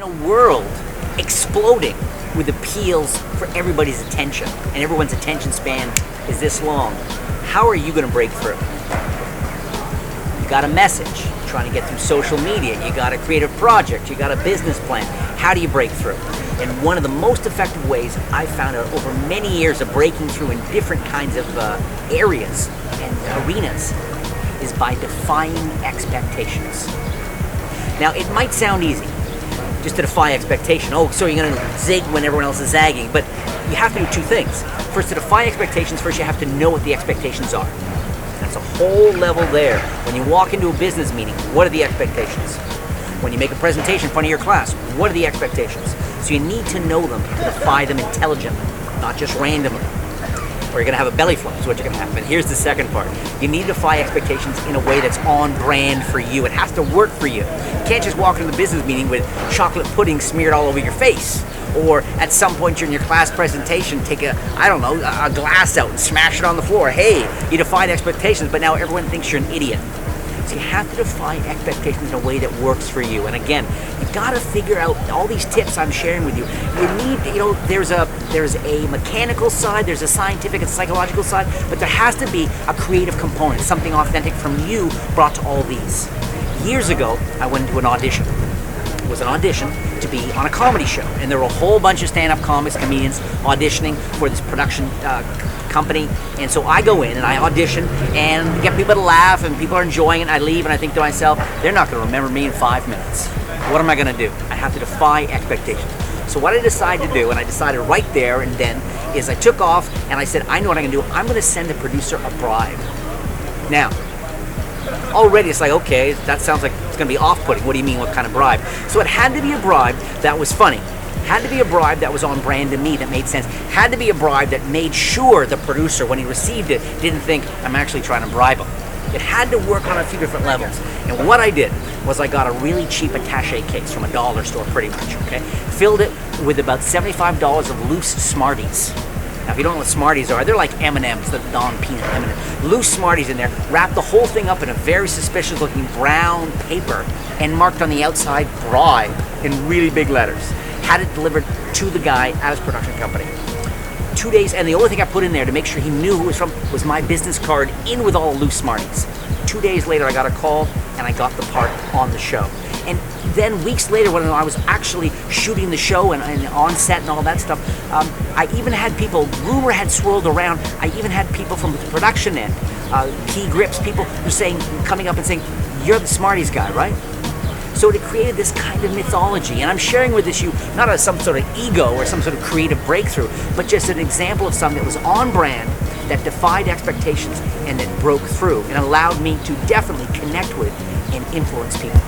In a world exploding with appeals for everybody's attention, and everyone's attention span is this long, how are you going to break through? You got a message, you're trying to get through social media, you got a creative project, you got a business plan. How do you break through? And one of the most effective ways I've found out over many years of breaking through in different kinds of areas and arenas is by defying expectations. Now, it might sound easy just to defy expectation. Oh, so you're going to zig when everyone else is zagging. But you have to do two things. First, to defy expectations, first you have to know what the expectations are. That's a whole level there. When you walk into a business meeting, what are the expectations? When you make a presentation in front of your class, what are the expectations? So you need to know them to defy them intelligently, not just randomly. Or you're going to have a belly flop is what you're going to have. And here's the second part. You need to defy expectations in a way that's on brand for you. It has to work for you. You can't just walk into the business meeting with chocolate pudding smeared all over your face. Or at some point during your class presentation, take a glass out and smash it on the floor. Hey, you defied expectations, but now everyone thinks you're an idiot. So you have to defy expectations in a way that works for you. And again, you got to figure out all these tips I'm sharing with you. You need, there's a mechanical side, there's a scientific and psychological side, but there has to be a creative component, something authentic from you brought to all these. Years ago, I went into an audition. It was an audition to be on a comedy show, and there were a whole bunch of stand-up comics, comedians auditioning for this production company. And so I go in and I audition and get people to laugh, and people are enjoying it. I leave and I think to myself, they're not going to remember me in 5 minutes. What am I going to do? I have to defy expectations. So what I decided to do, and I decided right there and then, is I took off and I said, I know what I'm going to do. I'm going to send the producer a bribe. Now, already it's like, okay, that sounds like it's going to be off-putting. What do you mean, what kind of bribe? So it had to be a bribe that was funny. Had to be a bribe that was on brand to me, that made sense. Had to be a bribe that made sure the producer, when he received it, didn't think, I'm actually trying to bribe him. It had to work on a few different levels. And what I did was I got a really cheap attaché case from a dollar store, pretty much, okay? Filled it with about $75 of loose Smarties. Now, if you don't know what Smarties are, they're like M&Ms, the non-peanut M&Ms. Loose Smarties in there, wrapped the whole thing up in a very suspicious-looking brown paper, and marked on the outside, bribe, in really big letters. Had it delivered to the guy at his production company. 2 days, and the only thing I put in there to make sure he knew who it was from was my business card in with all the loose Smarties. 2 days later, I got a call, and I got the part on the show. And then weeks later, when I was actually shooting the show and on set and all that stuff, I even had people, rumor had swirled around, I even had people from the production end, key grips, people who coming up and saying, you're the Smarties guy, right? So it created this kind of mythology, and I'm sharing with you not as some sort of ego or some sort of creative breakthrough, but just an example of something that was on brand, that defied expectations, and that broke through and allowed me to definitely connect with and influence people.